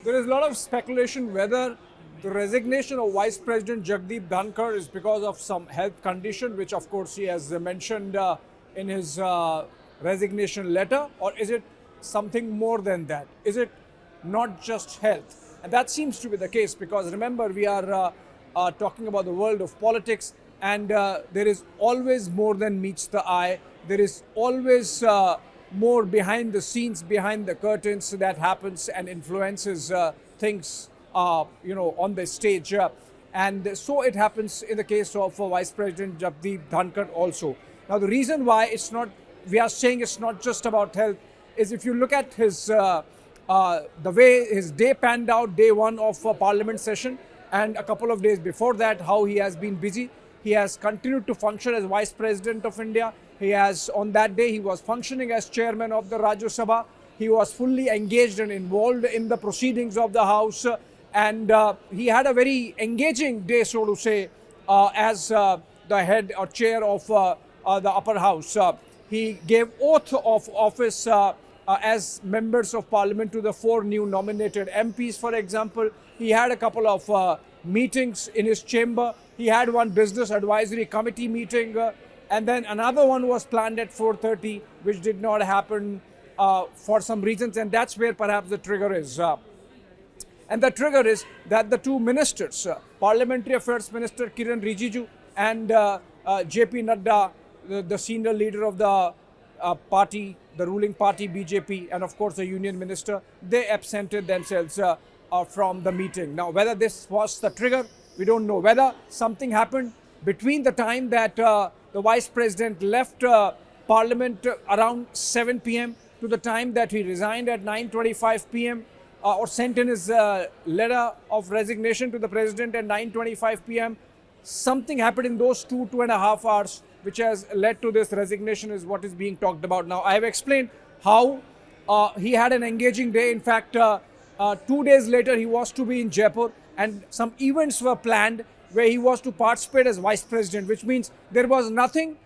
There is a lot of speculation whether the resignation of Vice President Jagdeep Dhankhar is because of some health condition, which of course he has mentioned in his resignation letter, or is it something more than that? Is it not just health? And that seems to be the case because remember, we are talking about the world of politics, and there is always more than meets the eye. There is always more behind the scenes, behind the curtains that happens and influences things, on the stage. And so it happens in the case of Vice President Jagdeep Dhankhar also. Now, the reason why we are saying it's not just about health is if you look at his the way his day panned out, day one of Parliament session, and a couple of days before that, how he has been busy. He has continued to function as Vice President of India. On that day, he was functioning as Chairman of the Rajya Sabha. He was fully engaged and involved in the proceedings of the House. And he had a very engaging day, so to say, as the head or chair of the upper house. He gave oath of office as members of Parliament to the 4 new nominated MPs, for example. He had a couple of meetings in his chamber. He had one business advisory committee meeting, and then another one was planned at 4:30, which did not happen for some reasons, and that's where perhaps the trigger is. And the trigger is that the two ministers, Parliamentary Affairs Minister Kiran Rijiju and JP Nadda, the senior leader of the party, the ruling party BJP, and of course the union minister, they absented themselves from the meeting. Now, whether this was the trigger, we don't know. Whether something happened between the time that the Vice President left Parliament around 7 p.m. to the time that he resigned at 9:25 p.m. Or sent in his letter of resignation to the President at 9:25 p.m. Something happened in those 2.5 hours which has led to this resignation is what is being talked about now. I have explained how he had an engaging day. In fact, 2 days later, he was to be in Jaipur, and some events were planned where he was to participate as Vice President, which means there was nothing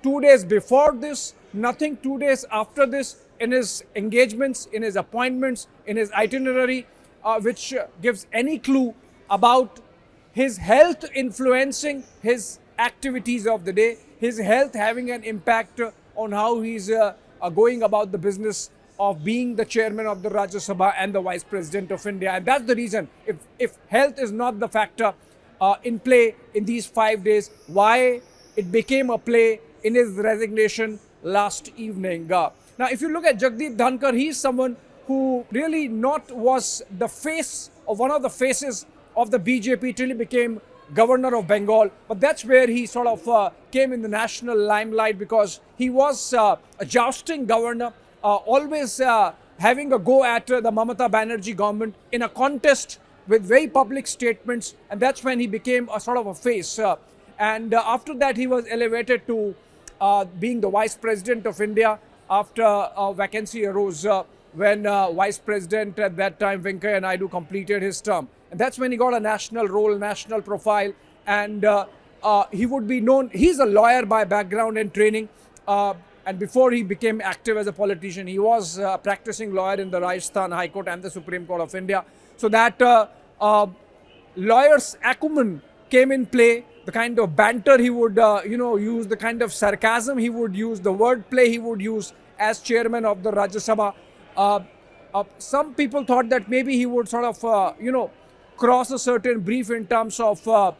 2 days before this, nothing 2 days after this in his engagements, in his appointments, in his itinerary, which gives any clue about his health influencing his activities of the day, his health having an impact on how he's going about the business of being the chairman of the Rajya Sabha and the Vice President of India. And that's the reason, if health is not the factor in play in these 5 days, why it became a play in his resignation last evening. Now, if you look at Jagdeep Dhankhar, he is someone who really was the face of one of the faces of the BJP till he became governor of Bengal. But that's where he sort of came in the national limelight because he was a jousting governor, always having a go at the Mamata Banerjee government in a contest with very public statements. And that's when he became a sort of a face. And after that, he was elevated to being the Vice President of India after a vacancy arose when Vice President at that time, Venkaiah Naidu, completed his term. And that's when he got a national role, national profile, and he would be known. He's a lawyer by background and training. And before he became active as a politician, he was a practicing lawyer in the Rajasthan High Court and the Supreme Court of India. So that lawyer's acumen came in play. The kind of banter he would, use, the kind of sarcasm he would use, the wordplay he would use as chairman of the Rajya Sabha. Some people thought that maybe he would sort of, cross a certain brief in terms of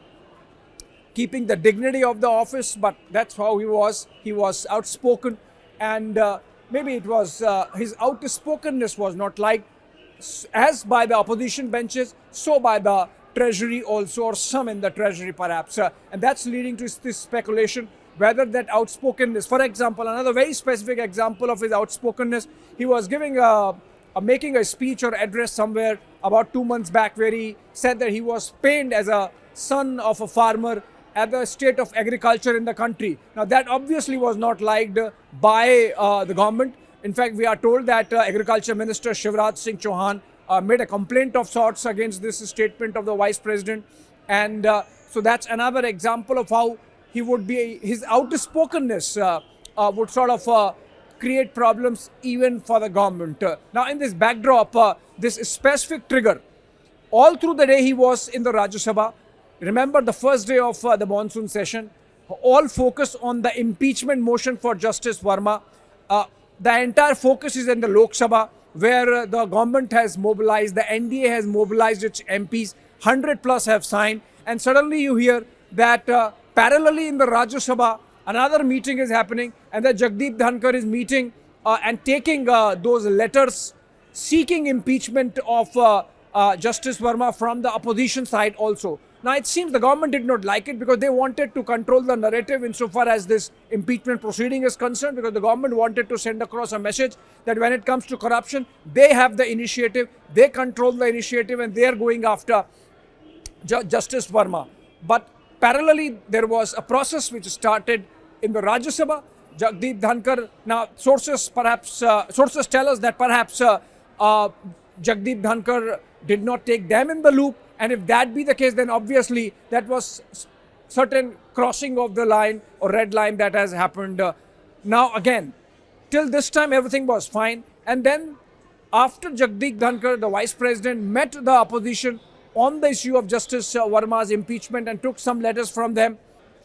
keeping the dignity of the office, but that's how he was. He was outspoken, and maybe it was his outspokenness was not liked as by the opposition benches, so by the Treasury also, or some in the Treasury perhaps. And that's leading to this speculation whether that outspokenness, for example, another very specific example of his outspokenness, he was making a speech or address somewhere about 2 months back where he said that he was pained as a son of a farmer at the state of agriculture in the country. Now, that obviously was not liked by the government. In fact, we are told that Agriculture Minister Shivraj Singh Chauhan made a complaint of sorts against this statement of the Vice President. And so that's another example of how he would be, his outspokenness would sort of create problems even for the government. Now, in this backdrop, this specific trigger, all through the day he was in the Rajya Sabha. Remember the first day of the monsoon session, all focus on the impeachment motion for Justice Verma. The entire focus is in the Lok Sabha, where the government has mobilized, the NDA has mobilized its MPs, 100 plus have signed, and suddenly you hear that parallelly in the Rajya Sabha, another meeting is happening, and that Jagdeep Dhankhar is meeting and taking those letters seeking impeachment of Justice Verma from the opposition side also. Now, it seems the government did not like it because they wanted to control the narrative insofar as this impeachment proceeding is concerned, because the government wanted to send across a message that when it comes to corruption, they have the initiative, they control the initiative, and they are going after Justice Verma. But parallelly, there was a process which started in the Rajya Sabha. Jagdeep Dhankhar, now sources tell us that perhaps Jagdeep Dhankhar did not take them in the loop. And if that be the case, then obviously that was certain crossing of the line or red line that has happened. Now again, till this time everything was fine. And then after Jagdeep Dhankhar, the Vice President, met the opposition on the issue of Justice Verma's impeachment and took some letters from them,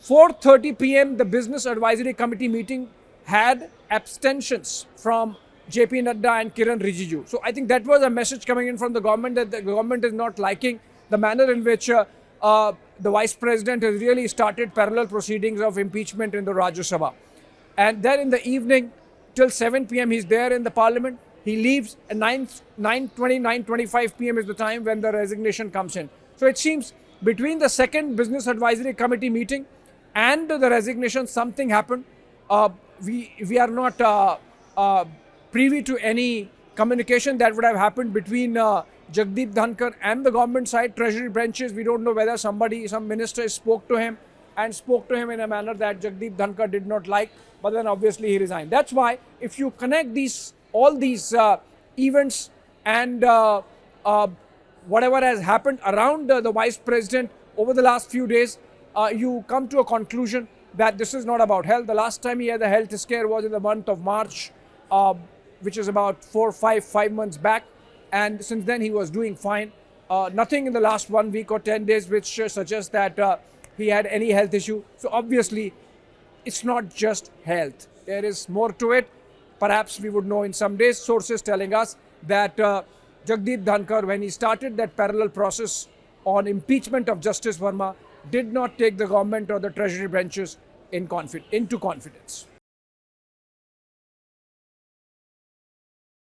4:30 p.m. the Business Advisory Committee meeting had abstentions from JP Nadda and Kiran Rijiju. So I think that was a message coming in from the government that the government is not liking the manner in which the Vice President has really started parallel proceedings of impeachment in the Rajya Sabha. And then in the evening, till 7 p.m. he's there in the Parliament. He leaves at 9:25 p.m. is the time when the resignation comes in. So it seems between the second Business Advisory Committee meeting and the resignation, something happened. We are not privy to any communication that would have happened between Jagdeep Dhankhar and the government side, treasury branches. We don't know whether some minister spoke to him in a manner that Jagdeep Dhankhar did not like, but then obviously he resigned. That's why if you connect all these events and whatever has happened around the Vice President over the last few days, you come to a conclusion that this is not about health. The last time he had a health scare was in the month of March, which is about 5 months back. And since then he was doing fine. Nothing in the last 1 week or 10 days which suggests that he had any health issue. So obviously it's not just health. There is more to it. Perhaps we would know in some days. Sources telling us that Jagdeep Dhankhar, when he started that parallel process on impeachment of Justice Verma, did not take the government or the treasury branches into confidence.